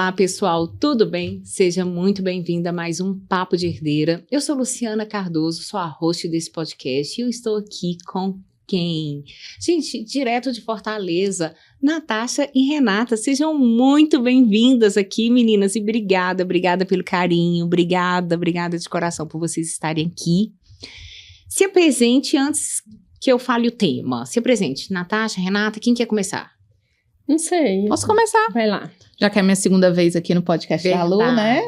Olá, pessoal, tudo bem? Seja muito bem-vinda a mais um Papo de Herdeira. Eu sou Luciana Cardoso, sou a host desse podcast e eu estou aqui com quem? Gente, direto de Fortaleza, Natasha e Renata. Sejam muito bem-vindas aqui, meninas, e obrigada pelo carinho, obrigada de coração por vocês estarem aqui. Se apresente antes que eu fale o tema. Se apresente, Natasha, Renata, quem quer começar? Não sei. Posso começar? Vai lá. Já que é a minha segunda vez aqui no podcast da Lu, né?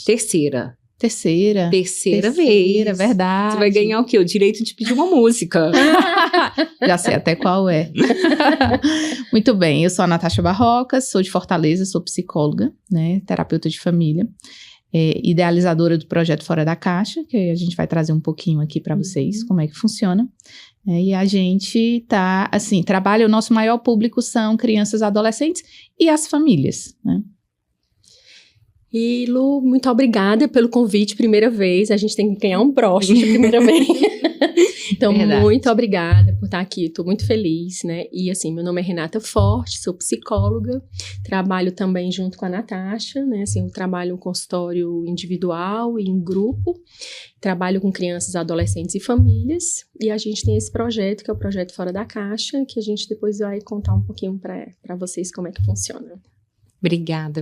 Terceira vez. Verdade. Você vai ganhar o quê? O direito de pedir uma música. Já sei até qual é. Muito bem, eu sou a Natasha Barrocas, sou de Fortaleza, sou psicóloga, né? Terapeuta de família. Idealizadora do projeto Fora da Caixa, que a gente vai trazer um pouquinho aqui para vocês, como é que funciona. E a gente tá, assim, trabalha, o nosso maior público são crianças e adolescentes e as famílias, né? E Lu, muito obrigada pelo convite, primeira vez. A gente tem que ganhar um broche de primeira vez. Então, Verdade. Muito obrigada por estar aqui. Estou muito feliz, né? E assim, meu nome é Renata Forte, sou psicóloga. Trabalho também junto com a Natasha, né? Assim, eu trabalho em consultório individual e em grupo. Trabalho com crianças, adolescentes e famílias. E a gente tem esse projeto, que é o Projeto Fora da Caixa, que a gente depois vai contar um pouquinho para vocês como é que funciona. Obrigada,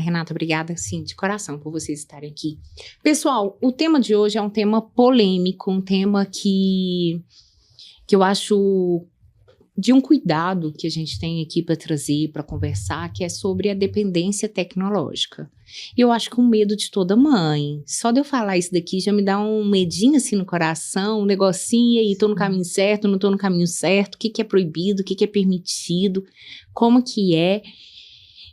Renata. Obrigada, sim, de coração, por vocês estarem aqui. Pessoal, o tema de hoje é um tema polêmico, um tema que eu acho de um cuidado que a gente tem aqui para trazer, para conversar, que é sobre a dependência tecnológica. E eu acho que o medo de toda mãe. Só de eu falar isso daqui já me dá um medinho assim no coração, um negocinho, e aí, tô no caminho certo, não tô no caminho certo, o que é proibido, o que é permitido, como que é.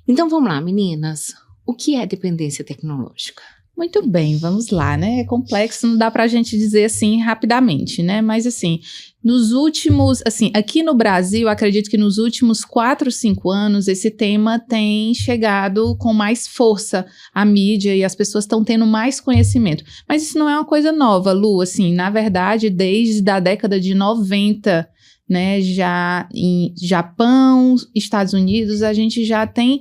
Então, vamos lá, meninas. O que é dependência tecnológica? Muito bem, vamos lá, né? É complexo, não dá pra gente dizer assim rapidamente, né? Mas assim, nos últimos, assim, aqui no Brasil, acredito que nos últimos 4, 5 anos, esse tema tem chegado com mais força à mídia e as pessoas estão tendo mais conhecimento. Mas isso não é uma coisa nova, Lu, assim, na verdade, desde a década de 90, né, já em Japão, Estados Unidos, a gente já tem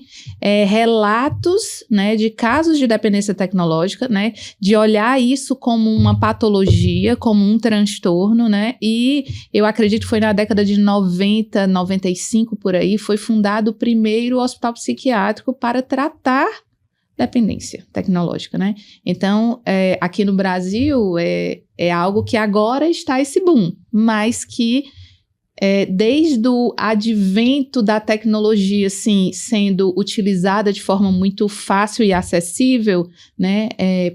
relatos, né, de casos de dependência tecnológica, né, de olhar isso como uma patologia, como um transtorno, né, e eu acredito que foi na década de 90, 95, por aí, foi fundado o primeiro hospital psiquiátrico para tratar dependência tecnológica, né? Então, aqui no Brasil, é algo que agora está esse boom, mas que desde o advento da tecnologia, assim, sendo utilizada de forma muito fácil e acessível, né,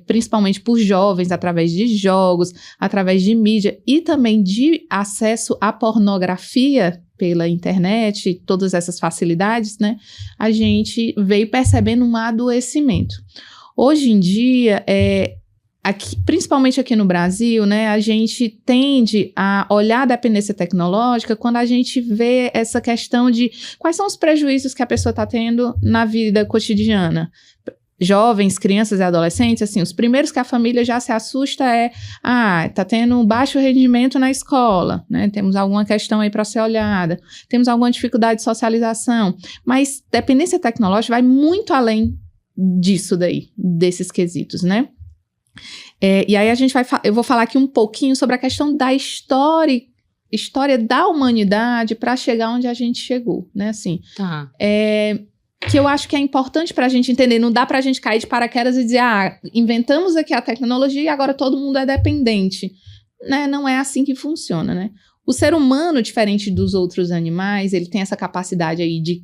principalmente por jovens, através de jogos, através de mídia e também de acesso à pornografia pela internet, todas essas facilidades, né, a gente veio percebendo um adoecimento. Hoje em dia, aqui, principalmente aqui no Brasil, né, a gente tende a olhar a dependência tecnológica quando a gente vê essa questão de quais são os prejuízos que a pessoa está tendo na vida cotidiana. Jovens, crianças e adolescentes, assim, os primeiros que a família já se assusta tá tendo um baixo rendimento na escola, né, temos alguma questão aí para ser olhada, temos alguma dificuldade de socialização, mas dependência tecnológica vai muito além disso daí, desses quesitos, né. E aí eu vou falar aqui um pouquinho sobre a questão da história da humanidade para chegar onde a gente chegou, né, assim. Tá. Que eu acho que é importante para a gente entender, não dá para a gente cair de paraquedas e dizer, inventamos aqui a tecnologia e agora todo mundo é dependente, né, não é assim que funciona, né. O ser humano, diferente dos outros animais, ele tem essa capacidade aí de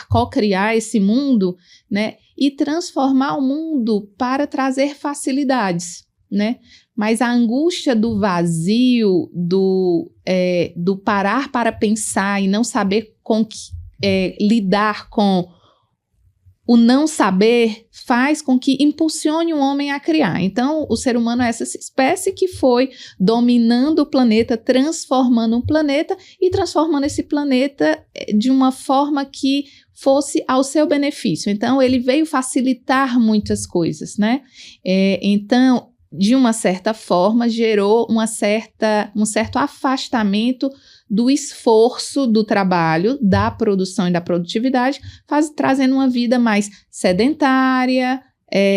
co-criar esse mundo, né, e transformar o mundo para trazer facilidades, né? Mas a angústia do vazio, do parar para pensar e não saber lidar com o não saber faz com que impulsione o homem a criar. Então, o ser humano é essa espécie que foi dominando o planeta, transformando um planeta e transformando esse planeta de uma forma que fosse ao seu benefício. Então, ele veio facilitar muitas coisas, né? Então, de uma certa forma, gerou um certo afastamento do esforço do trabalho, da produção e da produtividade, trazendo uma vida mais sedentária,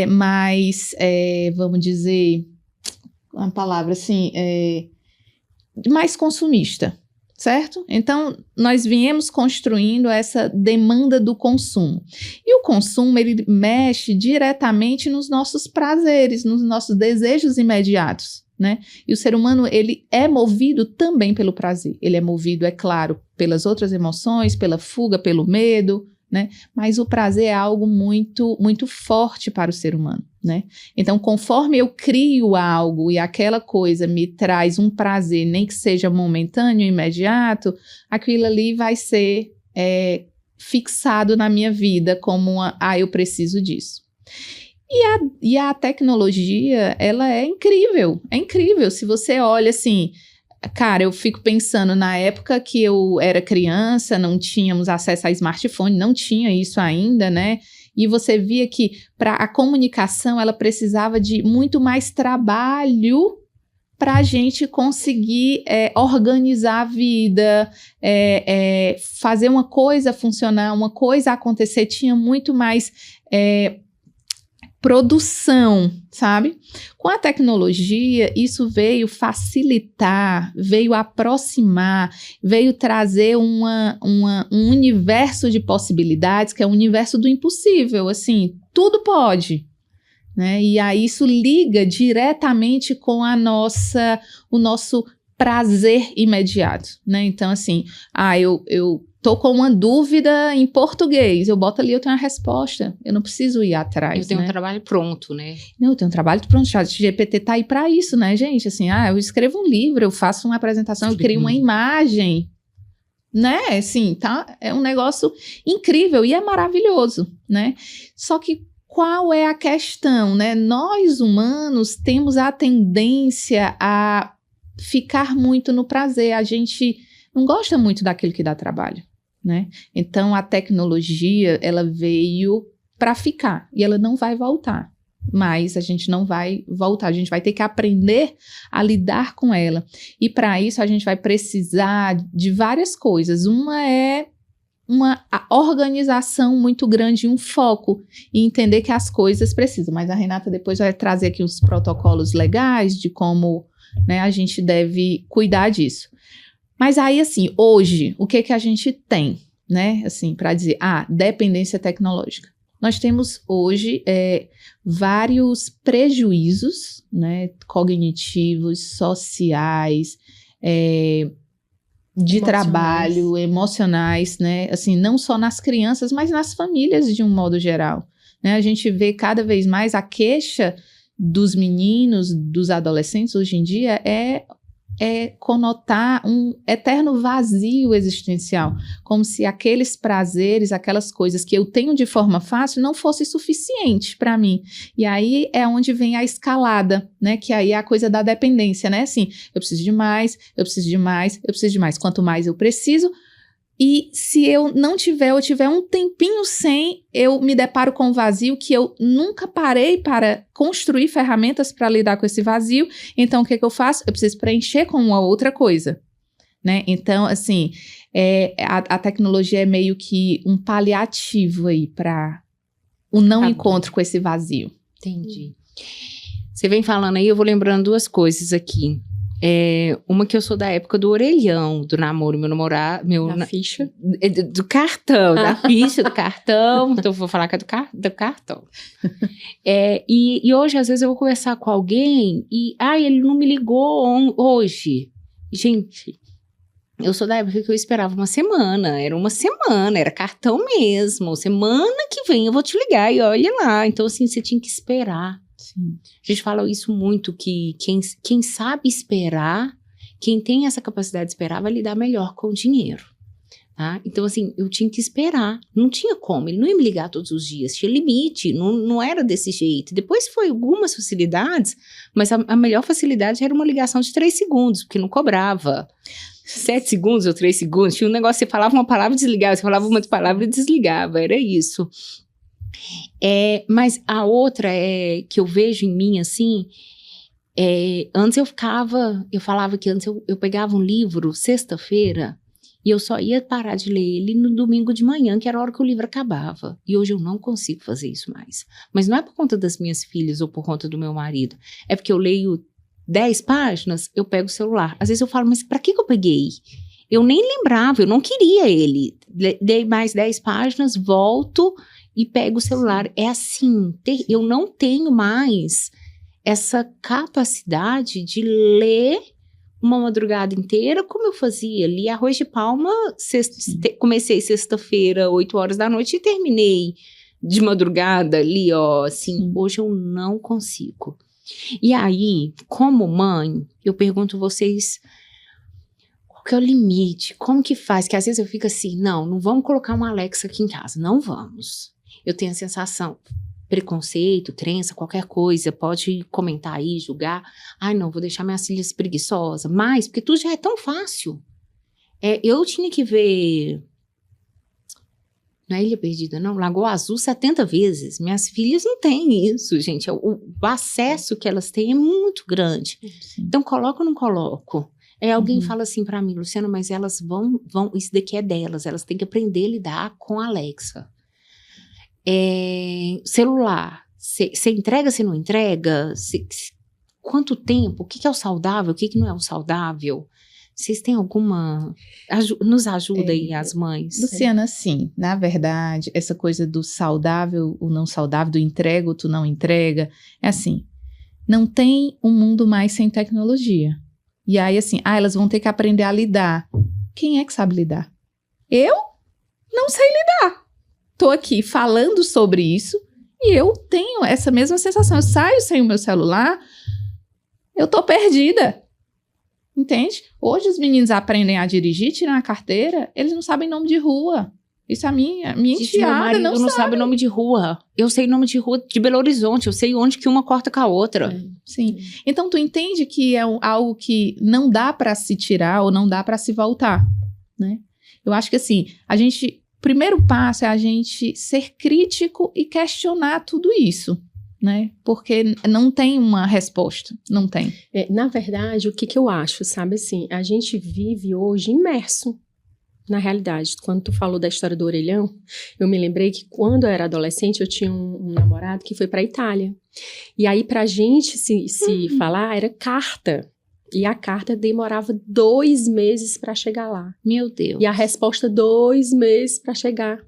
mais, vamos dizer, uma palavra assim, mais consumista, certo? Então, nós viemos construindo essa demanda do consumo. E o consumo, ele mexe diretamente nos nossos prazeres, nos nossos desejos imediatos, né? E o ser humano, ele é movido também pelo prazer. Ele é movido, é claro, pelas outras emoções, pela fuga, pelo medo, né? Mas o prazer é algo muito, muito forte para o ser humano, né? Então, conforme eu crio algo e aquela coisa me traz um prazer, nem que seja momentâneo, imediato, aquilo ali vai ser fixado na minha vida como eu preciso disso. E a tecnologia, ela é incrível, se você olha assim. Cara, eu fico pensando, na época que eu era criança, não tínhamos acesso a smartphone, não tinha isso ainda, né? E você via que para a comunicação, ela precisava de muito mais trabalho para a gente conseguir organizar a vida, fazer uma coisa funcionar, uma coisa acontecer, tinha muito mais produção, sabe? Com a tecnologia, isso veio facilitar, veio aproximar, veio trazer um universo de possibilidades, que é o universo do impossível, assim, tudo pode, né? E aí isso liga diretamente com o nosso prazer imediato, né? Então, assim, eu tô com uma dúvida em português, eu boto ali, eu tenho a resposta, eu não preciso ir atrás, eu tenho né? um trabalho pronto, né? Não, eu tenho um trabalho pronto, o ChatGPT tá aí para isso, né, gente? Assim, eu escrevo um livro, eu faço uma apresentação, eu crio uma imagem, né? Assim, tá? É um negócio incrível e é maravilhoso, né? Só que qual é a questão, né? Nós, humanos, temos a tendência a ficar muito no prazer, a gente não gosta muito daquilo que dá trabalho, né? Então, a tecnologia, ela veio para ficar e ela não vai voltar. Mas a gente não vai voltar, a gente vai ter que aprender a lidar com ela. E para isso, a gente vai precisar de várias coisas. Uma é a organização muito grande, um foco, e entender que as coisas precisam. Mas a Renata depois vai trazer aqui uns protocolos legais de como, né, a gente deve cuidar disso. Mas aí, assim, hoje, o que a gente tem, né, assim, para dizer, dependência tecnológica. Nós temos hoje vários prejuízos, né, cognitivos, sociais, de trabalho, emocionais, né, assim, não só nas crianças, mas nas famílias de um modo geral, né, a gente vê cada vez mais a queixa dos meninos, dos adolescentes hoje em dia é conotar um eterno vazio existencial, como se aqueles prazeres, aquelas coisas que eu tenho de forma fácil não fosse suficiente para mim. E aí é onde vem a escalada, né? Que aí é a coisa da dependência, né? Assim, eu preciso de mais, eu preciso de mais, eu preciso de mais. Quanto mais eu preciso, e se eu não tiver, eu tiver um tempinho sem, eu me deparo com um vazio que eu nunca parei para construir ferramentas para lidar com esse vazio. Então, o que eu faço? Eu preciso preencher com uma outra coisa, né? Então, assim, a tecnologia é meio que um paliativo aí para o não encontro com esse vazio. Entendi. Você vem falando aí, eu vou lembrando duas coisas aqui. Uma que eu sou da época do orelhão, do namoro, meu namorado... Da ficha? Do cartão, da ficha, do cartão. Então, eu vou falar que é do cartão. E hoje, às vezes, eu vou conversar com alguém e... ele não me ligou hoje. Gente, eu sou da época que eu esperava uma semana. Era cartão mesmo. Semana que vem eu vou te ligar e olha lá. Então, assim, você tinha que esperar. Sim. A gente fala isso muito, que quem sabe esperar, quem tem essa capacidade de esperar, vai lidar melhor com o dinheiro, tá? Então, assim, eu tinha que esperar, não tinha como, ele não ia me ligar todos os dias, tinha limite, não era desse jeito. Depois foi algumas facilidades, mas a melhor facilidade era uma ligação de 3 segundos, porque não cobrava 7 segundos ou 3 segundos, tinha um negócio, você falava uma palavra e desligava, você falava uma palavra e desligava, era isso. Mas a outra que eu vejo em mim, assim, Antes eu falava que antes eu pegava um livro sexta-feira e eu só ia parar de ler ele no domingo de manhã, que era a hora que o livro acabava. E hoje eu não consigo fazer isso mais. Mas não é por conta das minhas filhas ou por conta do meu marido. É porque eu leio 10 páginas, eu pego o celular. Às vezes eu falo, mas pra que eu peguei? Eu nem lembrava, eu não queria ele. Dei mais 10 páginas, volto e pego o celular. É assim, eu não tenho mais essa capacidade de ler uma madrugada inteira, como eu fazia. Li Arroz de Palma, comecei sexta-feira, 8 horas da noite, e terminei de madrugada ali, ó, assim. Hoje eu não consigo. E aí, como mãe, eu pergunto a vocês, qual que é o limite? Como que faz? Que às vezes eu fico assim, não vamos colocar uma Alexa aqui em casa, não vamos. Eu tenho a sensação, preconceito, crença, qualquer coisa, pode comentar aí, julgar. Ai, não, vou deixar minhas filhas preguiçosas. Mas, porque tudo já é tão fácil. Eu tinha que ver, não é Ilha Perdida, não, Lagoa Azul 70 vezes. Minhas filhas não têm isso, gente. O acesso que elas têm é muito grande. Sim. Então, coloco ou não coloco? Alguém fala assim pra mim, Luciana, mas elas vão, isso daqui é delas, elas têm que aprender a lidar com a Alexa. Celular, você entrega, você não entrega? Quanto tempo? O que é o saudável? O que não é o saudável? Vocês têm alguma... nos ajuda aí, as mães. Luciana, sim. Na verdade, essa coisa do saudável, o não saudável, do entrega ou tu não entrega, é assim, não tem um mundo mais sem tecnologia. E aí, assim, elas vão ter que aprender a lidar. Quem é que sabe lidar? Eu não sei lidar. Tô aqui falando sobre isso e eu tenho essa mesma sensação. Eu saio sem o meu celular, eu tô perdida. Entende? Hoje os meninos aprendem a dirigir, tiram a carteira, eles não sabem nome de rua. Isso a minha enteada não sabe nome de rua. Eu sei nome de rua de Belo Horizonte, eu sei onde que uma corta com a outra. Sim. Então tu entende que é algo que não dá para se tirar ou não dá para se voltar, né? Eu acho que assim, o primeiro passo é a gente ser crítico e questionar tudo isso, né? Porque não tem uma resposta, não tem. Na verdade, o que eu acho, sabe assim, a gente vive hoje imerso na realidade. Quando tu falou da história do orelhão, eu me lembrei que quando eu era adolescente, eu tinha um namorado que foi pra Itália. E aí, pra gente se falar, era carta. E a carta demorava 2 meses para chegar lá. Meu Deus. E a resposta 2 meses para chegar.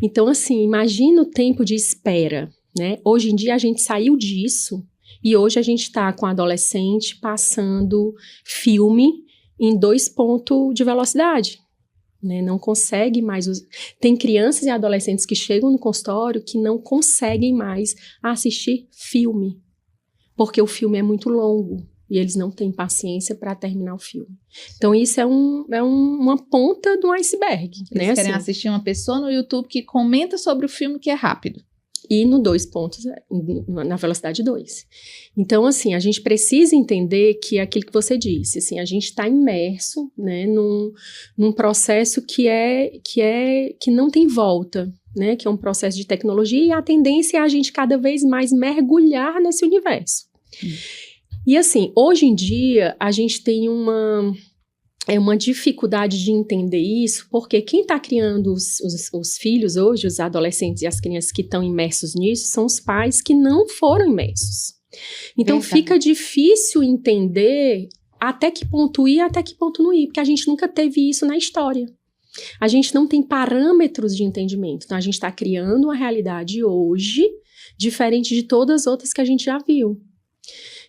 Então, assim, imagina o tempo de espera, né? Hoje em dia a gente saiu disso e hoje a gente está com adolescente passando filme em 2 pontos de velocidade. Né? Não consegue mais... Tem crianças e adolescentes que chegam no consultório que não conseguem mais assistir filme, porque o filme é muito longo. E eles não têm paciência para terminar o filme. Então, isso é uma ponta do iceberg. Eles querem assistir uma pessoa no YouTube que comenta sobre o filme que é rápido. E no 2 pontos, na velocidade 2. Então, assim, a gente precisa entender que é aquilo que você disse, assim, a gente está imerso, né, num processo que não tem volta, né, que é um processo de tecnologia, e a tendência é a gente cada vez mais mergulhar nesse universo. E assim, hoje em dia, a gente tem uma dificuldade de entender isso, porque quem está criando os filhos hoje, os adolescentes e as crianças que estão imersos nisso, são os pais que não foram imersos. Então, fica difícil entender até que ponto ir e até que ponto não ir, porque a gente nunca teve isso na história. A gente não tem parâmetros de entendimento. Então, a gente está criando uma realidade hoje diferente de todas as outras que a gente já viu.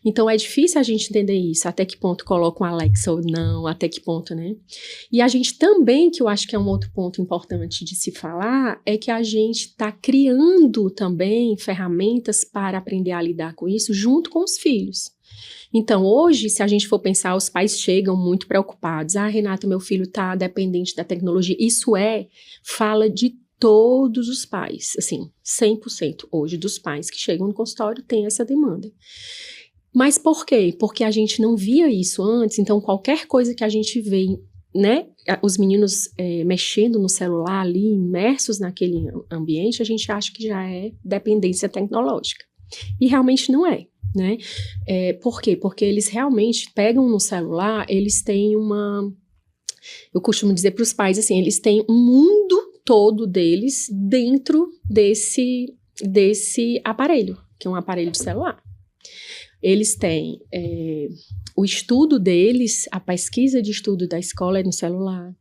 Então, é difícil a gente entender isso, até que ponto coloca um Alexa ou não, até que ponto, né? E a gente também, que eu acho que é um outro ponto importante de se falar, é que a gente está criando também ferramentas para aprender a lidar com isso junto com os filhos. Então, hoje, se a gente for pensar, os pais chegam muito preocupados. Renata, meu filho está dependente da tecnologia. Isso fala de todos os pais, assim, 100% hoje dos pais que chegam no consultório têm essa demanda. Mas por quê? Porque a gente não via isso antes, então qualquer coisa que a gente vê, né, os meninos mexendo no celular ali, imersos naquele ambiente, a gente acha que já é dependência tecnológica. E realmente não é. né? Por quê? Porque eles realmente pegam no celular, eles têm eu costumo dizer para os pais assim, eles têm um mundo todo deles dentro desse aparelho, que é um aparelho de celular. Eles têm o estudo deles, a pesquisa de estudo da escola é no celular.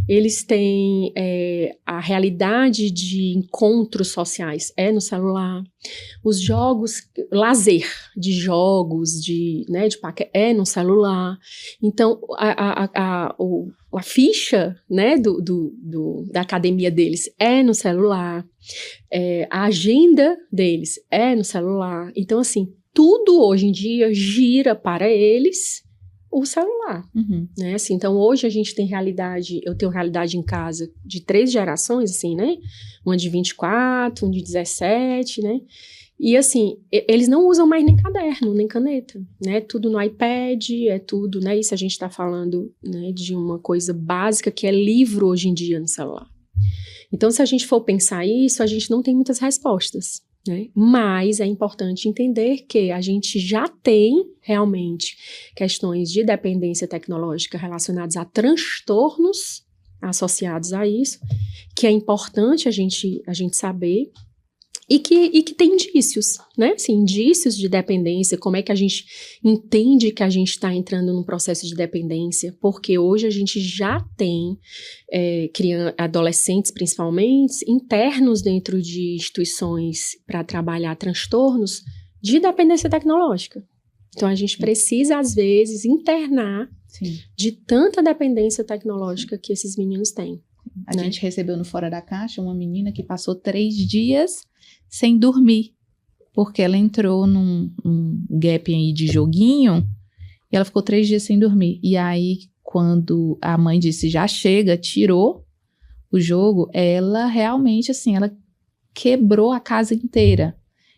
Eles têm a realidade de encontros sociais é no celular. Os jogos, lazer de jogos, de é no celular. Então, a ficha, né, da academia deles é no celular. A agenda deles é no celular. Então, assim, tudo hoje em dia gira para eles o celular, né? Assim, então, hoje a gente tem eu tenho realidade em casa de 3 gerações, assim, né? Uma de 24, uma de 17, né? E, assim, eles não usam mais nem caderno, nem caneta, né? Tudo no iPad, tudo, né? Isso a gente está falando, né, de uma coisa básica que é livro hoje em dia no celular. Então, se a gente for pensar isso, a gente não tem muitas respostas, né? Mas é importante entender que a gente já tem realmente questões de dependência tecnológica relacionadas a transtornos associados a isso, que é importante a gente saber e que tem indícios, né? Assim, indícios de dependência, como é que a gente entende que a gente está entrando num processo de dependência, porque hoje a gente já tem adolescentes, principalmente, internos dentro de instituições para trabalhar transtornos de dependência tecnológica. Então, a gente precisa, às vezes, internar de tanta dependência tecnológica que esses meninos têm. A gente recebeu no Fora da Caixa uma menina que passou 3 dias sem dormir, porque ela entrou num gap aí de joguinho e ela ficou 3 dias sem dormir. E aí, quando a mãe disse, já chega, tirou o jogo, ela realmente, assim, ela quebrou a casa inteira.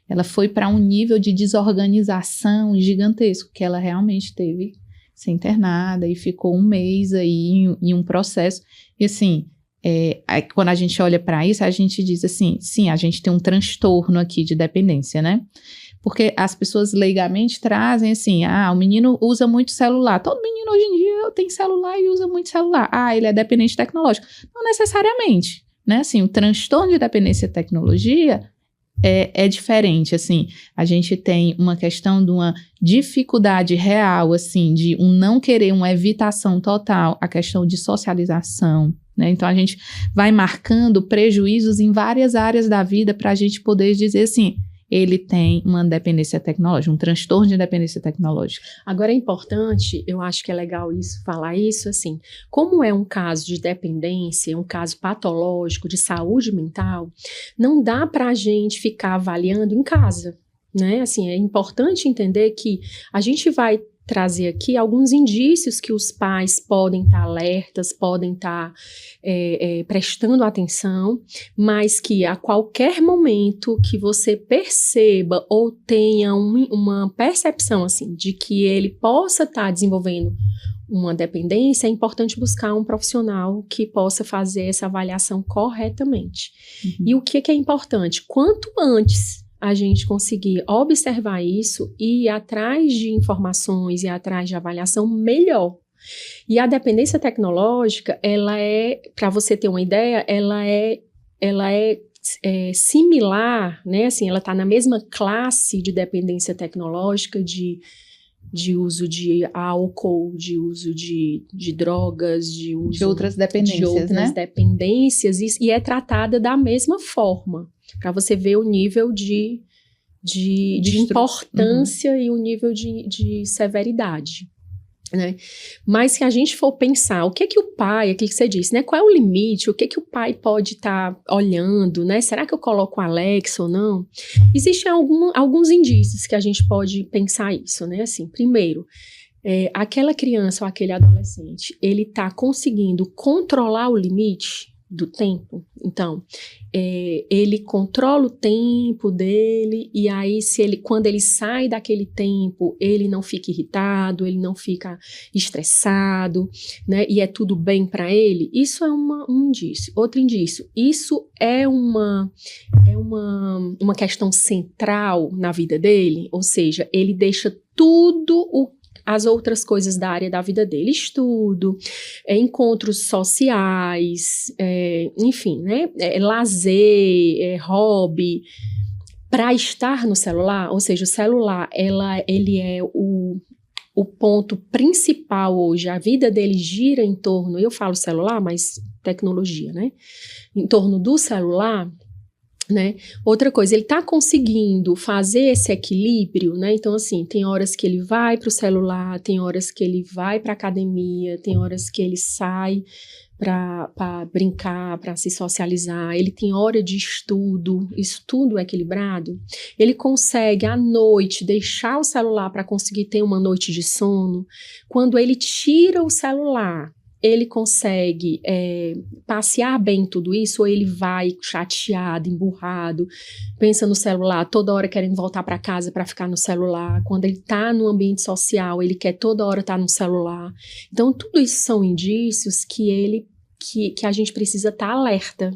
Ela foi para um nível de desorganização gigantesco, que ela realmente teve que ser internada e ficou 1 mês aí em um processo. E assim, quando a gente olha para isso, a gente diz assim, sim, a gente tem um transtorno aqui de dependência, né? Porque as pessoas leigamente trazem assim, o menino usa muito celular. Todo menino hoje em dia tem celular e usa muito celular. Ele é dependente tecnológico. Não necessariamente, né? Assim, o transtorno de dependência de tecnologia é diferente, assim. A gente tem uma questão de uma dificuldade real, assim, de um não querer, uma evitação total, a questão de socialização, né? Então, a gente vai marcando prejuízos em várias áreas da vida para a gente poder dizer assim, ele tem uma dependência tecnológica, um transtorno de dependência tecnológica. Agora é importante, eu acho que é legal falar isso, assim, como é um caso de dependência, um caso patológico de saúde mental, não dá para a gente ficar avaliando em casa, né? Assim, é importante entender que a gente vai trazer aqui alguns indícios que os pais podem estar alertas, podem estar prestando atenção, mas que a qualquer momento que você perceba ou tenha uma percepção assim, de que ele possa estar desenvolvendo uma dependência, é importante buscar um profissional que possa fazer essa avaliação corretamente. E o que é importante? Quanto antes a gente conseguir observar isso e ir atrás de informações e atrás de avaliação, melhor. E a dependência tecnológica, ela para você ter uma ideia, ela é similar, né? Assim, ela está na mesma classe de dependência tecnológica, de uso de álcool, de uso de drogas, de uso de outras dependências, dependências, e é tratada da mesma forma, para você ver o nível de importância e o nível de severidade, né? Mas se a gente for pensar, o que o pai, aquilo que você disse, né? Qual é o limite? O que o pai pode estar olhando, né? Será que eu coloco o Alexa ou não? Existem alguns indícios que a gente pode pensar isso, né? Assim, primeiro, aquela criança ou aquele adolescente, ele está conseguindo controlar o limite, do tempo. Então, ele controla o tempo dele, e aí quando ele sai daquele tempo, ele não fica irritado, ele não fica estressado, né? E é tudo bem para ele. Isso é um indício. Outro indício, isso é uma questão central na vida dele, ou seja, ele deixa as outras coisas da área da vida dele, estudo, encontros sociais, enfim, né, lazer, hobby, para estar no celular. Ou seja, o celular, ele é o ponto principal hoje. A vida dele gira em torno, eu falo celular, mas tecnologia, né, em torno do celular. Né? Outra coisa, ele está conseguindo fazer esse equilíbrio, né? Então, assim, tem horas que ele vai para o celular, tem horas que ele vai para a academia, tem horas que ele sai para brincar, para se socializar, ele tem hora de estudo, isso tudo é equilibrado. Ele consegue, à noite, deixar o celular para conseguir ter uma noite de sono. Quando ele tira o celular, ele consegue passear bem tudo isso, ou ele vai chateado, emburrado, pensa no celular, toda hora querendo voltar para casa para ficar no celular. Quando ele está no ambiente social, ele quer toda hora estar no celular. Então, tudo isso são indícios que a gente precisa estar alerta.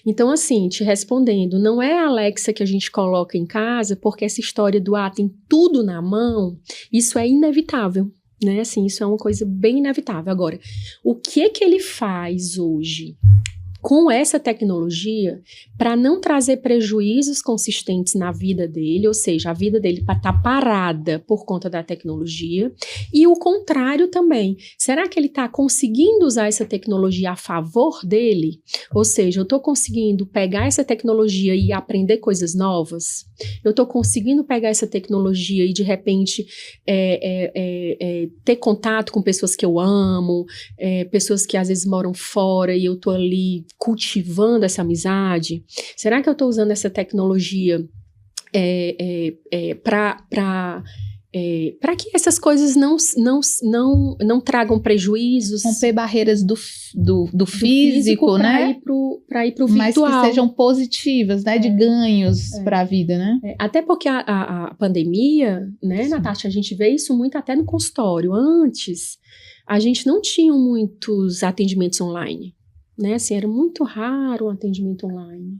Então, assim, te respondendo, não é a Alexa que a gente coloca em casa, porque essa história do tem tudo na mão, isso é inevitável. Né? Assim, isso é uma coisa bem inevitável. Agora, o que ele faz hoje com essa tecnologia para não trazer prejuízos consistentes na vida dele, ou seja, a vida dele está parada por conta da tecnologia, e o contrário também. Será que ele está conseguindo usar essa tecnologia a favor dele? Ou seja, eu estou conseguindo pegar essa tecnologia e aprender coisas novas? Eu estou conseguindo pegar essa tecnologia e, de repente, ter contato com pessoas que eu amo, pessoas que às vezes moram fora e eu estou ali cultivando essa amizade? Será que eu estou usando essa tecnologia para que essas coisas não tragam prejuízos? Romper barreiras do físico, né? Para ir para o virtual. Mas que sejam positivas, né? De ganhos para a vida, né? Até porque a pandemia, né, Natasha, a gente vê isso muito até no consultório. Antes, a gente não tinha muitos atendimentos online. Né, assim, era muito raro um atendimento online.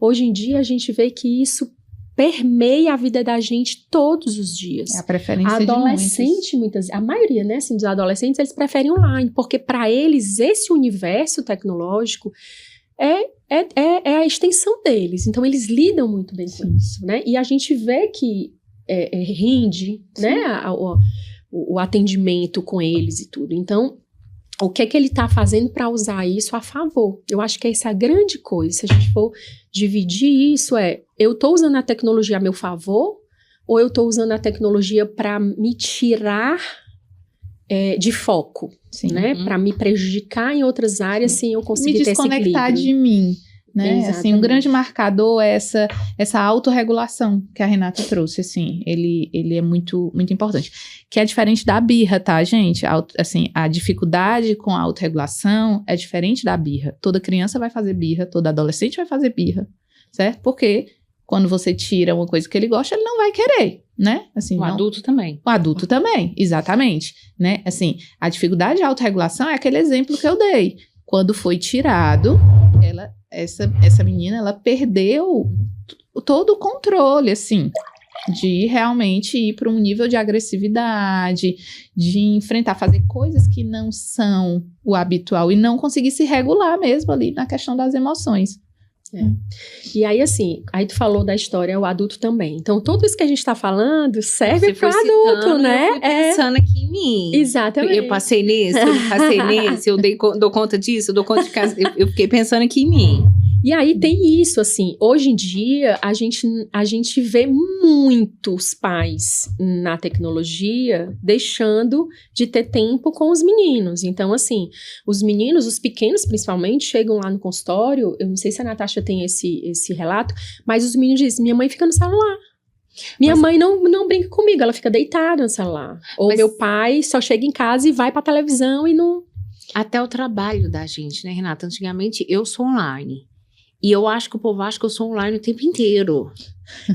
Hoje em dia, a gente vê que isso permeia a vida da gente todos os dias. É a preferência de muitos. A maioria, né, assim, dos adolescentes, eles preferem online, porque para eles esse universo tecnológico é a extensão deles. Então, eles lidam muito bem com isso, né? E a gente vê que rende, né, o atendimento com eles e tudo. Então, o que ele está fazendo para usar isso a favor? Eu acho que essa é a grande coisa. Se a gente for dividir isso, eu estou usando a tecnologia a meu favor, ou eu estou usando a tecnologia para me tirar de foco, né? Para me prejudicar em outras áreas sem eu conseguir ter esse equilíbrio. Me desconectar de mim. Né? Assim, um grande marcador é essa autorregulação que a Renata trouxe, assim, ele é muito, muito importante, que é diferente da birra, tá, gente? Assim, a dificuldade com a autorregulação é diferente da birra. Toda criança vai fazer birra, toda adolescente vai fazer birra, certo? Porque quando você tira uma coisa que ele gosta, ele não vai querer, né? Assim, adulto também. O adulto também, exatamente, né? Assim, a dificuldade de autorregulação é aquele exemplo que eu dei. Quando foi tirado, essa menina, ela perdeu todo o controle, assim, de realmente ir para um nível de agressividade, de enfrentar, fazer coisas que não são o habitual e não conseguir se regular mesmo ali na questão das emoções. E aí, assim, aí tu falou da história, o adulto também. Então, tudo isso que a gente tá falando serve para adulto, né? Eu fui pensando aqui em mim. Exatamente. Eu passei nesse, eu dou conta disso, eu dou conta de casa. Eu fiquei pensando aqui em mim. E aí tem isso, assim, hoje em dia a gente vê muitos pais na tecnologia deixando de ter tempo com os meninos. Então, assim, os meninos, os pequenos principalmente, chegam lá no consultório, eu não sei se a Natasha tem esse relato, mas os meninos dizem, minha mãe fica no celular. Minha mãe não brinca comigo, ela fica deitada no celular. Ou meu pai só chega em casa e vai pra televisão e não... Até o trabalho da gente, né, Renata? Antigamente, eu sou online. E eu acho que o povo acha que eu sou online o tempo inteiro.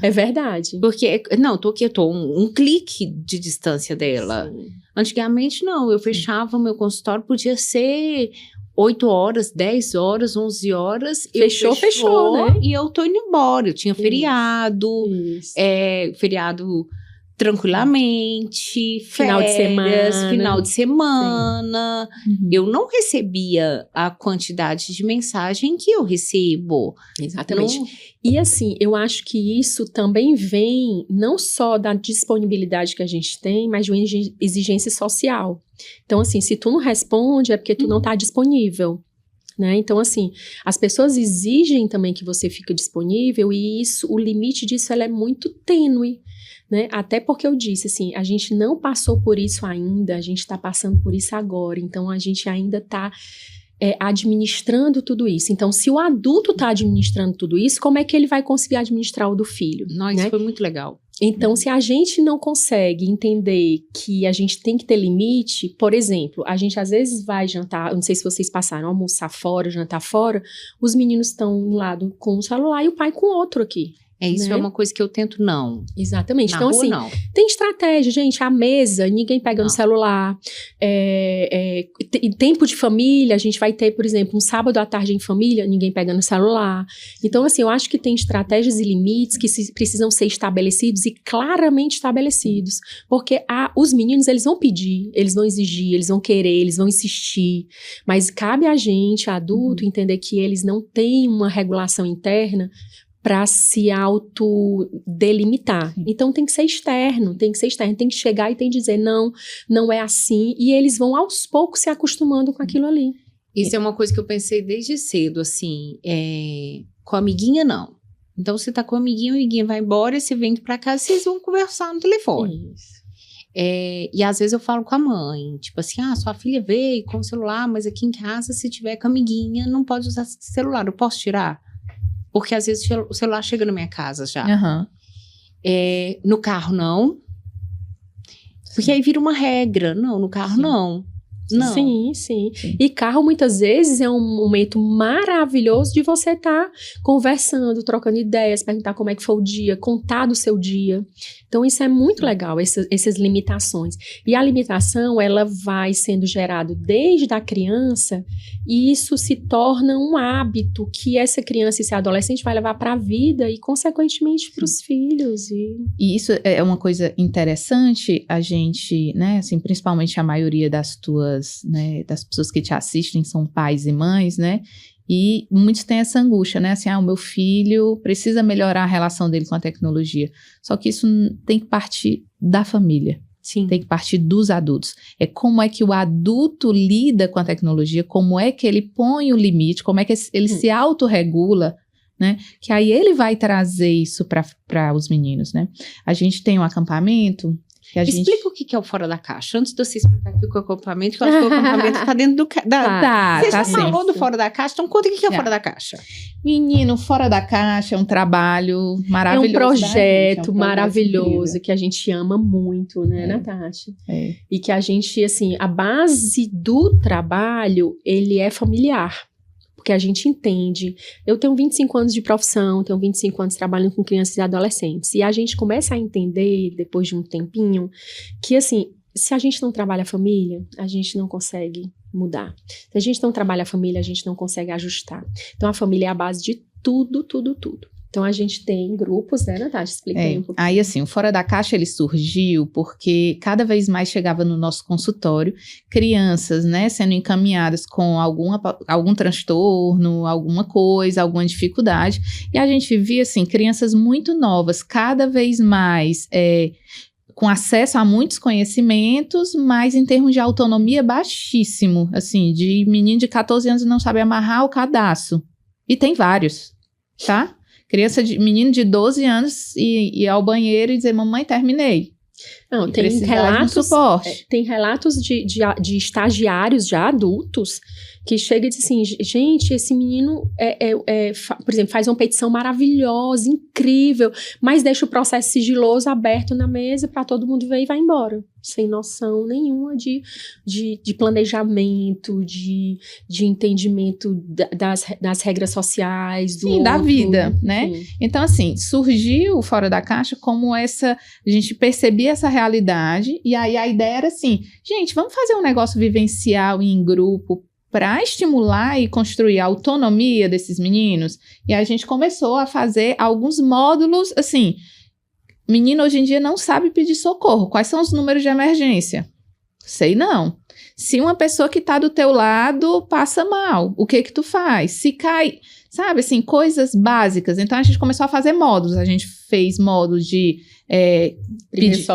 É verdade. Porque, não, eu tô um clique de distância dela. Sim. Antigamente, não. Eu fechava o meu consultório, podia ser 8 horas, 10 horas, 11 horas. Fechou, né? E eu tô indo embora. Eu tinha Isso. feriado, Isso. feriado tranquilamente, Final de férias, semana. final de semana. Eu não recebia a quantidade de mensagem que eu recebo. Exatamente. Não- E assim, eu acho que isso também vem não só da disponibilidade que a gente tem, mas de uma exigência social. Então, assim, se tu não responde, é porque tu não tá disponível. Né? Então, assim, as pessoas exigem também que você fique disponível e isso, o limite disso ela é muito tênue. Né? Até porque eu disse, assim, a gente não passou por isso ainda, a gente está passando por isso agora, então a gente ainda está administrando tudo isso. Então, se o adulto está administrando tudo isso, como é que ele vai conseguir administrar o do filho? Nossa, né? isso foi muito legal. Então, se a gente não consegue entender que a gente tem que ter limite, por exemplo, a gente às vezes vai jantar, eu não sei se vocês passaram, almoçar fora, jantar fora, os meninos estão um lado com um celular e o pai com outro aqui. Isso né? é uma coisa que eu tento não. Exatamente. Na Então, rua, assim, não. tem estratégia, gente. A mesa, ninguém pega no celular. Tempo de família, a gente vai ter, por exemplo, um sábado à tarde em família, ninguém pega no celular. Então, assim, eu acho que tem estratégias e limites que precisam ser estabelecidos e claramente estabelecidos. Porque os meninos, eles vão pedir, eles vão exigir, eles vão querer, eles vão insistir. Mas cabe a gente, adulto, entender que eles não têm uma regulação interna para se autodelimitar. Então tem que ser externo, tem que chegar e tem que dizer não é assim, e eles vão aos poucos se acostumando com aquilo ali. Isso é uma coisa que eu pensei desde cedo, assim, com a amiguinha não. Então você tá com a amiguinha vai embora, você vem pra casa, vocês vão conversar no telefone. Isso. E às vezes eu falo com a mãe, tipo assim, sua filha veio com o celular, mas aqui em casa, se tiver com a amiguinha, não pode usar celular, eu posso tirar? Porque às vezes o celular chega na minha casa já. Aham. No carro, não. Porque aí vira uma regra. Não, no carro, Sim. não. Sim. E carro, muitas vezes, é um momento maravilhoso de você estar conversando, trocando ideias, perguntar como é que foi o dia, contar do seu dia. Então, isso é muito legal, essas limitações. E a limitação, ela vai sendo gerada desde a criança e isso se torna um hábito que essa criança e esse adolescente vai levar para a vida e, consequentemente, para os filhos. E isso é uma coisa interessante, a gente, né, assim, principalmente a maioria das pessoas que te assistem são pais e mães, né, e muitos têm essa angústia, né, assim, o meu filho precisa melhorar a relação dele com a tecnologia, só que isso tem que partir da família. Sim. Tem que partir dos adultos. É como é que o adulto lida com a tecnologia, como é que ele põe o limite, como é que ele se autorregula, né? Que aí ele vai trazer isso para os meninos, né? A gente tem um acampamento que a gente... Explica o que é o fora da caixa. Antes de você explicar aqui o que é o acampamento, que eu acho que o acampamento está dentro do... Você já falou do fora da caixa, então conta o que é o fora da caixa. Menino, Fora da Caixa é um trabalho maravilhoso. É um projeto maravilhoso que a gente ama muito, né, Natasha? E que a gente, assim, a base do trabalho, ele é familiar. Porque a gente entende. Eu tenho 25 anos de profissão, tenho 25 anos trabalhando com crianças e adolescentes. E a gente começa a entender, depois de um tempinho, que, assim, se a gente não trabalha a família, a gente não consegue mudar. Se a gente não trabalha a família, a gente não consegue ajustar. Então, a família é a base de tudo. Então, a gente tem grupos, né, Natasha? Explica aí um pouquinho. Aí, assim, o Fora da Caixa, ele surgiu porque cada vez mais chegava no nosso consultório crianças, né, sendo encaminhadas com algum transtorno, alguma coisa, alguma dificuldade. E a gente via, assim, crianças muito novas, cada vez mais... com acesso a muitos conhecimentos, mas em termos de autonomia baixíssimo, assim, de menino de 14 anos não sabe amarrar o cadastro. E tem vários, tá? Menino de 12 anos ir ao banheiro e dizer, mamãe, terminei. Não, e tem precisar de um relatos, suporte. tem relatos de estagiários já adultos que chegam e dizem assim, gente, esse menino, por exemplo, faz uma petição maravilhosa, incrível, mas deixa o processo sigiloso aberto na mesa para todo mundo ver e vai embora, sem noção nenhuma de planejamento, de entendimento das regras sociais, do Sim, da outro, vida, né? Sim. Então, assim, surgiu o Fora da Caixa como a gente percebia essa realidade, e aí a ideia era assim, gente, vamos fazer um negócio vivencial e em grupo para estimular e construir a autonomia desses meninos. E aí a gente começou a fazer alguns módulos, assim, menino hoje em dia não sabe pedir socorro. Quais são os números de emergência? Sei não. Se uma pessoa que está do teu lado passa mal, o que tu faz? Se cai, sabe, assim, coisas básicas. Então, a gente começou a fazer módulos. A gente fez módulos de primeiros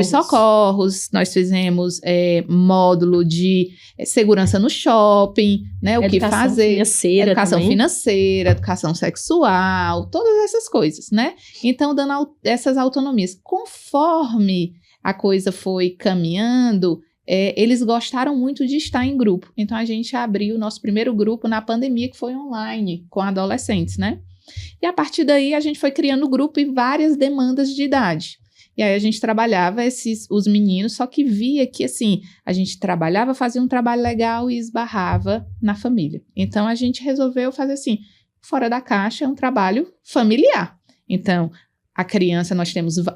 socorros. Nós fizemos módulo de segurança no shopping, né? O que fazer. Educação financeira, educação sexual, todas essas coisas, né? Então, dando essas autonomias. Conforme a coisa foi caminhando, eles gostaram muito de estar em grupo. Então, a gente abriu o nosso primeiro grupo na pandemia, que foi online, com adolescentes, né? E a partir daí, a gente foi criando grupo e várias demandas de idade. E aí, a gente trabalhava os meninos, só que via que, assim, a gente trabalhava, fazia um trabalho legal e esbarrava na família. Então, a gente resolveu fazer assim, Fora da Caixa é um trabalho familiar. Então, a criança,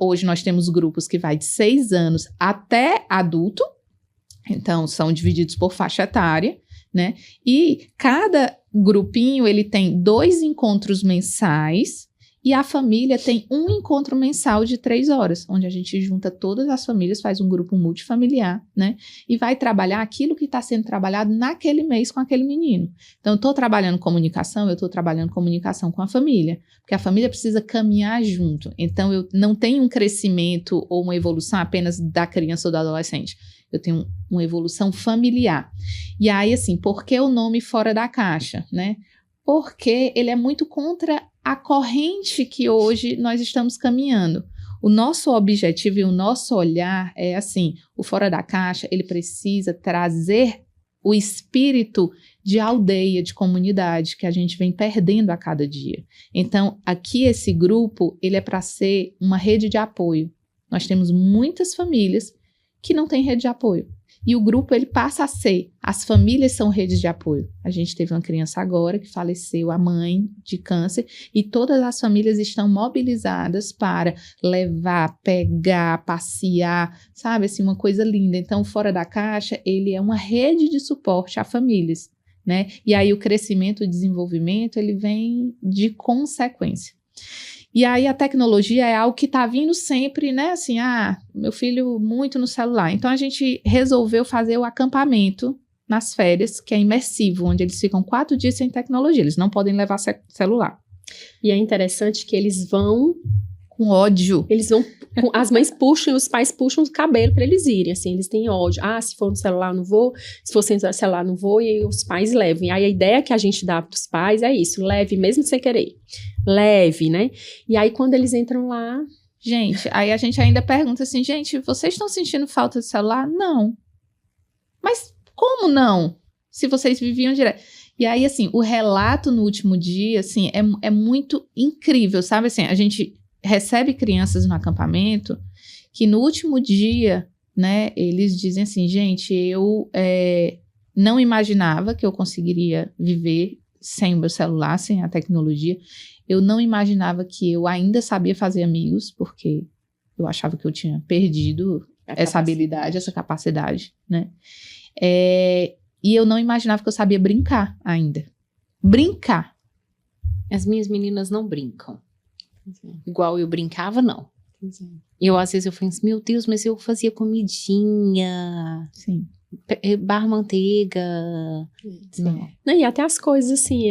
hoje nós temos grupos que vai de 6 anos até adulto. Então, são divididos por faixa etária, né? E cada grupinho, ele tem 2 encontros mensais e a família tem um encontro mensal de 3 horas, onde a gente junta todas as famílias, faz um grupo multifamiliar, né? E vai trabalhar aquilo que está sendo trabalhado naquele mês com aquele menino. Então, eu estou trabalhando comunicação com a família, porque a família precisa caminhar junto. Então, eu não tenho um crescimento ou uma evolução apenas da criança ou do adolescente. Eu tenho uma evolução familiar. E aí, assim, por que o nome Fora da Caixa, né? Porque ele é muito contra a corrente que hoje nós estamos caminhando. O nosso objetivo e o nosso olhar é assim, o Fora da Caixa, ele precisa trazer o espírito de aldeia, de comunidade, que a gente vem perdendo a cada dia. Então, aqui esse grupo, ele é para ser uma rede de apoio. Nós temos muitas famílias que não têm rede de apoio. E o grupo, ele passa a ser, as famílias são redes de apoio. A gente teve uma criança agora que faleceu, a mãe de câncer, e todas as famílias estão mobilizadas para levar, pegar, passear, sabe, assim, uma coisa linda. Então, Fora da Caixa, ele é uma rede de suporte a famílias, né? E aí o crescimento e desenvolvimento, ele vem de consequência. E aí a tecnologia é algo que está vindo sempre, né? Assim, meu filho muito no celular. Então, a gente resolveu fazer o acampamento nas férias, que é imersivo, onde eles ficam 4 dias sem tecnologia. Eles não podem levar celular. E é interessante que eles vão com ódio. Eles vão, as mães puxam, os pais puxam o cabelo para eles irem, assim, eles têm ódio. Se for no celular, não vou. Se for sem celular, não vou. E aí os pais levam. E aí a ideia que a gente dá para os pais é isso, leve mesmo sem querer. Leve, né? E aí quando eles entram lá... Gente, aí a gente ainda pergunta assim, gente, vocês estão sentindo falta de celular? Não. Mas como não? Se vocês viviam direto. E aí, assim, o relato no último dia, assim, é muito incrível, sabe? Assim, a gente recebe crianças no acampamento que no último dia, né, eles dizem assim, gente, eu não imaginava que eu conseguiria viver sem o meu celular, sem a tecnologia. Eu não imaginava que eu ainda sabia fazer amigos, porque eu achava que eu tinha perdido essa habilidade, essa capacidade, né? E eu não imaginava que eu sabia brincar ainda. Brincar. As minhas meninas não brincam. Igual eu brincava, não. Eu, às vezes, eu falei assim, meu Deus, mas eu fazia comidinha. Sim. Barra manteiga. Não. E até as coisas assim,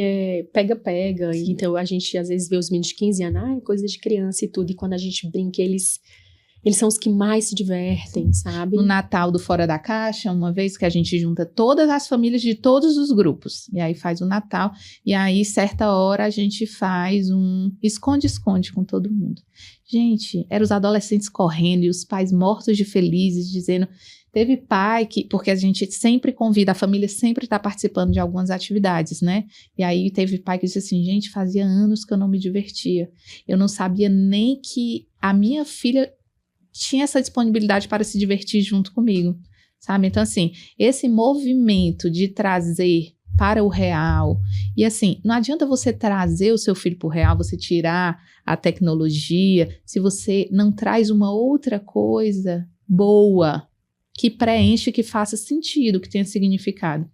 pega-pega. Então a gente às vezes vê os meninos de 15 anos, coisa de criança e tudo. E quando a gente brinca, eles Eles são os que mais se divertem, sabe? No Natal do Fora da Caixa, uma vez que a gente junta todas as famílias de todos os grupos, e aí faz o Natal, e aí certa hora a gente faz um esconde-esconde com todo mundo. Gente, eram os adolescentes correndo e os pais mortos de felizes, dizendo... Teve pai que, porque a gente sempre convida, a família sempre está participando de algumas atividades, né? E aí teve pai que disse assim, gente, fazia anos que eu não me divertia. Eu não sabia nem que a minha filha tinha essa disponibilidade para se divertir junto comigo, sabe? Então, assim, esse movimento de trazer para o real, e assim, não adianta você trazer o seu filho para o real, você tirar a tecnologia, se você não traz uma outra coisa boa, que preenche, que faça sentido, que tenha significado.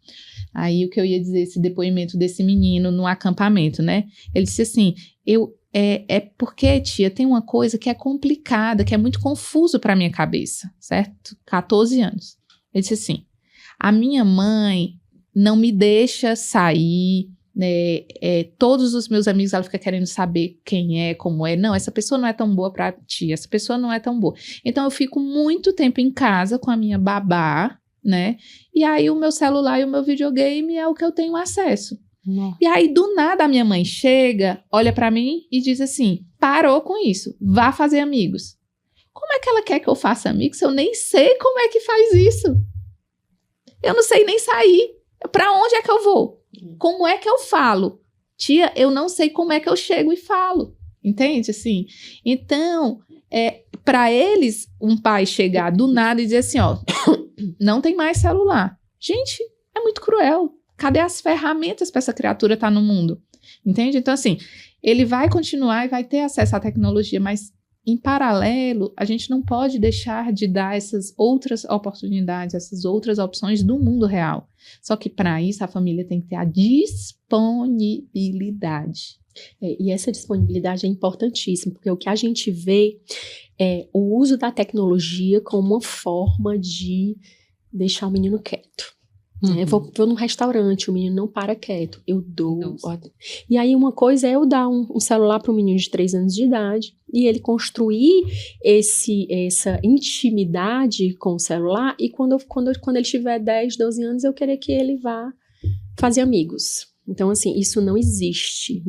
Aí o que eu ia dizer, esse depoimento desse menino no acampamento, né? Ele disse assim, é porque, tia, tem uma coisa que é complicada, que é muito confuso para minha cabeça, certo? 14 anos. Ele disse assim, a minha mãe não me deixa sair, né, todos os meus amigos, ela fica querendo saber quem é, como é. Não, essa pessoa não é tão boa pra ti, essa pessoa não é tão boa. Então, eu fico muito tempo em casa com a minha babá, né? E aí, o meu celular e o meu videogame é o que eu tenho acesso. Nossa. E aí, do nada, a minha mãe chega, olha pra mim e diz assim, parou com isso, vá fazer amigos. Como é que ela quer que eu faça amigos se eu nem sei como é que faz isso? Eu não sei nem sair. Pra onde é que eu vou? Como é que eu falo? Tia, eu não sei como é que eu chego e falo. Entende? Assim, então, para eles, um pai chegar do nada e dizer assim, ó, não tem mais celular. Gente, é muito cruel. Cadê as ferramentas para essa criatura estar no mundo? Entende? Então, assim, ele vai continuar e vai ter acesso à tecnologia, mas em paralelo, a gente não pode deixar de dar essas outras oportunidades, essas outras opções do mundo real. Só que para isso a família tem que ter a disponibilidade. E essa disponibilidade é importantíssima, porque o que a gente vê é o uso da tecnologia como uma forma de deixar o menino quieto. Eu vou num restaurante, o menino não para quieto, eu dou. E aí uma coisa é eu dar um celular para um menino de 3 anos de idade e ele construir essa intimidade com o celular, e quando ele tiver 10, 12 anos, eu querer que ele vá fazer amigos. Então, assim, isso não existe,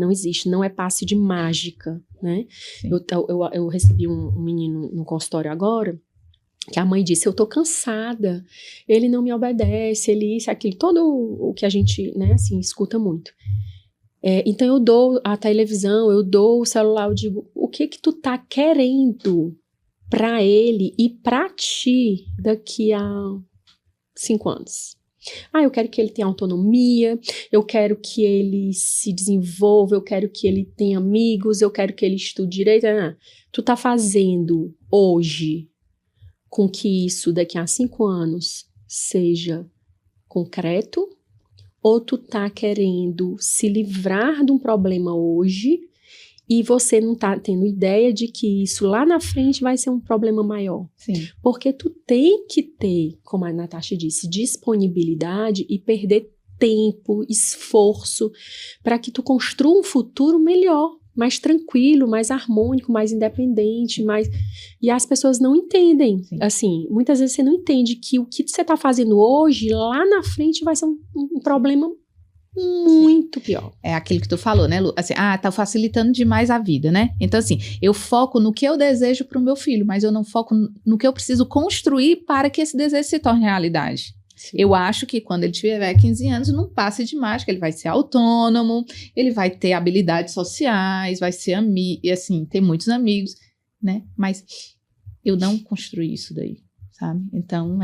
não é passe de mágica, né? Eu recebi um menino no consultório agora, que a mãe disse, eu tô cansada, ele não me obedece, ele isso, aquilo, todo o que a gente, né, assim, escuta muito. Então eu dou a televisão, eu dou o celular, eu digo, o que tu tá querendo pra ele e pra ti daqui a 5 anos? Eu quero que ele tenha autonomia, eu quero que ele se desenvolva, eu quero que ele tenha amigos, eu quero que ele estude direito. Tu tá fazendo hoje com que isso daqui a 5 anos seja concreto, ou tu tá querendo se livrar de um problema hoje e você não tá tendo ideia de que isso lá na frente vai ser um problema maior. Sim. Porque tu tem que ter, como a Natasha disse, disponibilidade e perder tempo, esforço, para que tu construa um futuro melhor, mais tranquilo, mais harmônico, mais independente, mais... E as pessoas não entendem. Sim. Assim, muitas vezes você não entende que o que você está fazendo hoje, lá na frente, vai ser um problema muito pior. É aquilo que tu falou, né, Lu? Assim, tá facilitando demais a vida, né? Então, assim, eu foco no que eu desejo para o meu filho, mas eu não foco no que eu preciso construir para que esse desejo se torne realidade. Sim. Eu acho que quando ele tiver 15 anos, não passe de mágica, ele vai ser autônomo, ele vai ter habilidades sociais, vai ser assim, ter muitos amigos, né? Mas eu não construí isso daí, sabe? Então,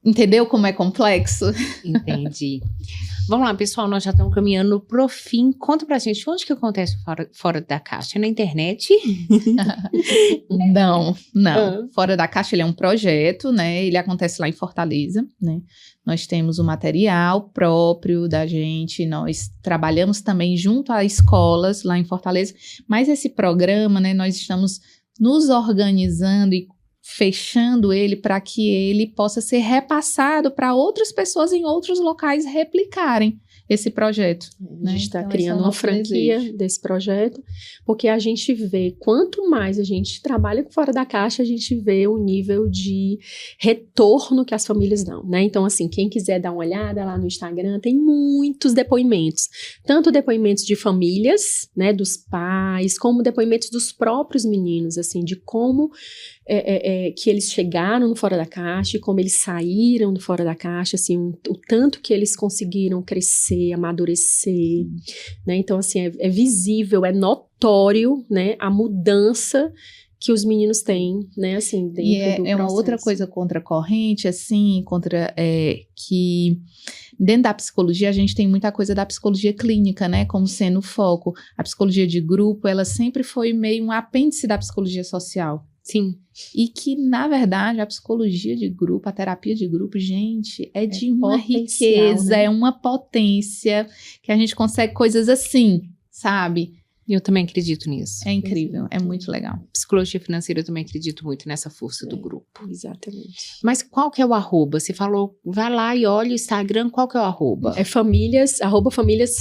entendeu como é complexo? Entendi. Vamos lá, pessoal, nós já estamos caminhando pro fim. Conta pra gente, onde que acontece Fora da Caixa? Na internet? Não. Fora da Caixa, ele é um projeto, né? Ele acontece lá em Fortaleza, né? Nós temos o material próprio da gente, nós trabalhamos também junto a escolas lá em Fortaleza, mas esse programa, né, nós estamos nos organizando e fechando ele para que ele possa ser repassado para outras pessoas em outros locais replicarem. esse projeto. A gente está Então, esse é o criando uma nosso franquia desejo. desse projeto, porque a gente vê, quanto mais a gente trabalha fora da caixa, a gente vê o nível de retorno que as famílias dão, né? Então, assim, quem quiser dar uma olhada lá no Instagram, tem muitos depoimentos, tanto depoimentos de famílias, né, dos pais, como depoimentos dos próprios meninos, assim, de como que eles chegaram no Fora da Caixa e como eles saíram do Fora da Caixa, assim, o tanto que eles conseguiram crescer, amadurecer, né? Então, assim, é visível, é notório, né, a mudança que os meninos têm, né, assim, dentro E do é uma outra processo. coisa contracorrente, assim, que dentro da psicologia a gente tem muita coisa da psicologia clínica, né, como sendo o foco. A psicologia de grupo, ela sempre foi meio um apêndice da psicologia social. Sim. E que, na verdade, a psicologia de grupo, a terapia de grupo, gente, é de uma potencial, riqueza, né? é uma potência, que a gente consegue coisas assim, sabe? Eu também acredito nisso. É incrível, é muito legal. Psicologia financeira, eu também acredito muito nessa força do grupo. Exatamente. Mas qual que é o arroba? Você falou, vai lá e olha o Instagram, qual que é o arroba? É famílias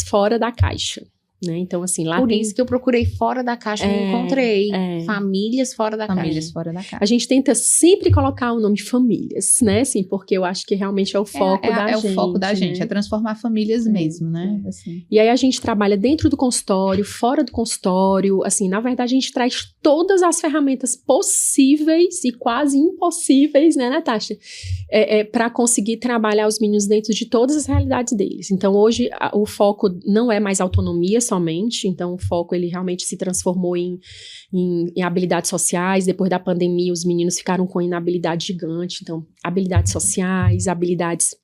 fora da caixa, né? Então, assim, lá Por tem... isso que eu procurei fora da caixa e não encontrei. Famílias fora da Famílias caixa. fora da casa. A gente tenta sempre colocar o nome famílias, né? Assim, porque eu acho que realmente é o foco da gente. É o foco da né? gente, é transformar famílias mesmo, né? Assim. E aí a gente trabalha dentro do consultório, fora do consultório, assim, na verdade a gente traz todas as ferramentas possíveis e quase impossíveis, né, Natasha? Para conseguir trabalhar os meninos dentro de todas as realidades deles. Então hoje o foco não é mais autonomia somente, então o foco ele realmente se transformou em habilidades sociais. Depois da pandemia os meninos ficaram com inabilidade gigante, então habilidades sociais, habilidades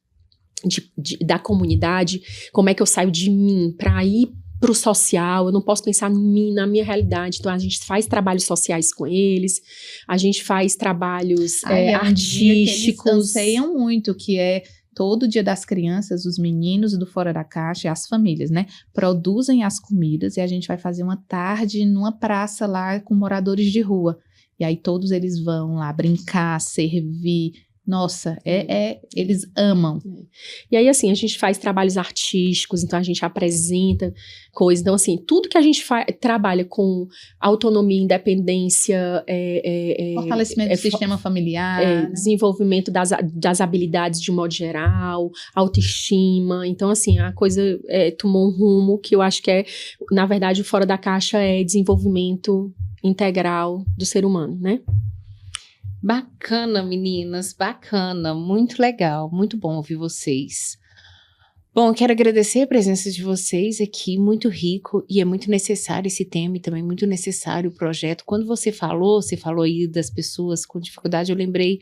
da comunidade, como é que eu saio de mim para ir pro social, eu não posso pensar em mim, na minha realidade, então a gente faz trabalhos sociais com eles, a gente faz trabalhos artísticos. Eles anseiam muito, que é todo dia das crianças, os meninos do Fora da Caixa e as famílias, né, produzem as comidas e a gente vai fazer uma tarde numa praça lá com moradores de rua, e aí todos eles vão lá brincar, servir. Nossa, eles amam. E aí, assim, a gente faz trabalhos artísticos, então a gente apresenta coisas. Então, assim, tudo que a gente trabalha com autonomia, independência... Fortalecimento do sistema familiar. Né? Desenvolvimento das habilidades de um modo geral, autoestima. Então, assim, a coisa tomou um rumo que eu acho que na verdade, o Fora da Caixa é desenvolvimento integral do ser humano, né? Bacana, meninas, bacana, muito legal, muito bom ouvir vocês. Bom, eu quero agradecer a presença de vocês aqui, muito rico, e é muito necessário esse tema e também muito necessário o projeto. Quando você falou aí das pessoas com dificuldade, eu lembrei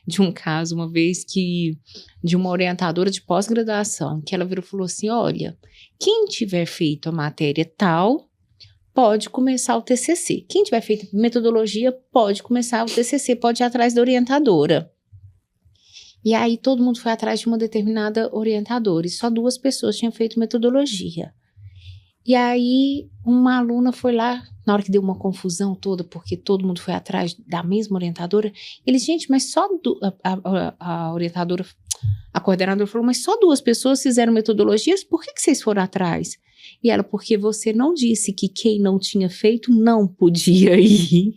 de um caso uma vez de uma orientadora de pós-graduação, que ela virou e falou assim, olha, quem tiver feito a matéria tal, pode começar o TCC. Quem tiver feito metodologia, pode começar o TCC, pode ir atrás da orientadora. E aí todo mundo foi atrás de uma determinada orientadora e só 2 pessoas tinham feito metodologia. E aí uma aluna foi lá, na hora que deu uma confusão toda, porque todo mundo foi atrás da mesma orientadora, eles, gente, mas só a orientadora, a coordenadora falou, mas só 2 pessoas fizeram metodologias, por que vocês foram atrás? E ela, porque você não disse que quem não tinha feito não podia ir.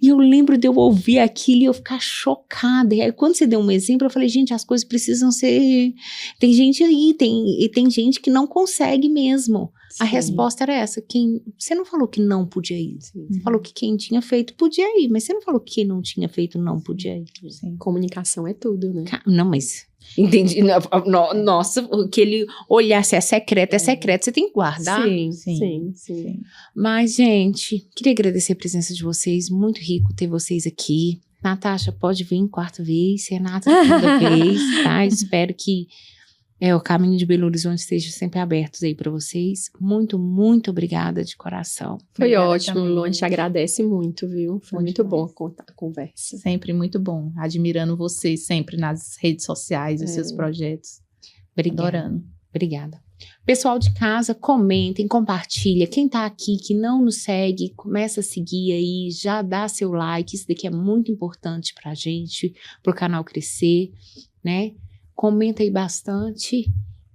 E eu lembro de eu ouvir aquilo e eu ficar chocada. E aí, quando você deu um exemplo, eu falei, gente, as coisas precisam ser... Tem gente aí, tem gente que não consegue mesmo. Sim. A resposta era essa. Você não falou que não podia ir. Sim. Você falou que quem tinha feito podia ir, mas você não falou que quem não tinha feito não podia ir. Sim. Comunicação é tudo, né? Não, mas... Entendi. Nossa, aquele olhar, se é secreto, você tem que guardar. Sim. Mas, gente, queria agradecer a presença de vocês, muito rico ter vocês aqui. Natasha, pode vir 4ª vez, Renata 5ª vez, tá? Espero que o caminho de Belo Horizonte esteja sempre aberto aí para vocês. Muito, muito obrigada de coração. Foi ótimo, Lu, a gente agradece muito, viu? Foi muito bom a conversa. Sempre muito bom, admirando vocês sempre nas redes sociais, os seus projetos. Adorando. Obrigada. Pessoal de casa, comentem, compartilha. Quem tá aqui que não nos segue, começa a seguir aí, já dá seu like. Isso daqui é muito importante pra gente, pro canal crescer, né? Comenta aí bastante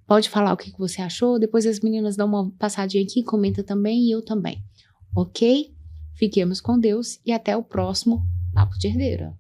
Pode falar o que você achou, depois as meninas dão uma passadinha aqui, comenta também e eu também. Ok? Fiquemos com Deus e até o próximo Papo de Herdeira.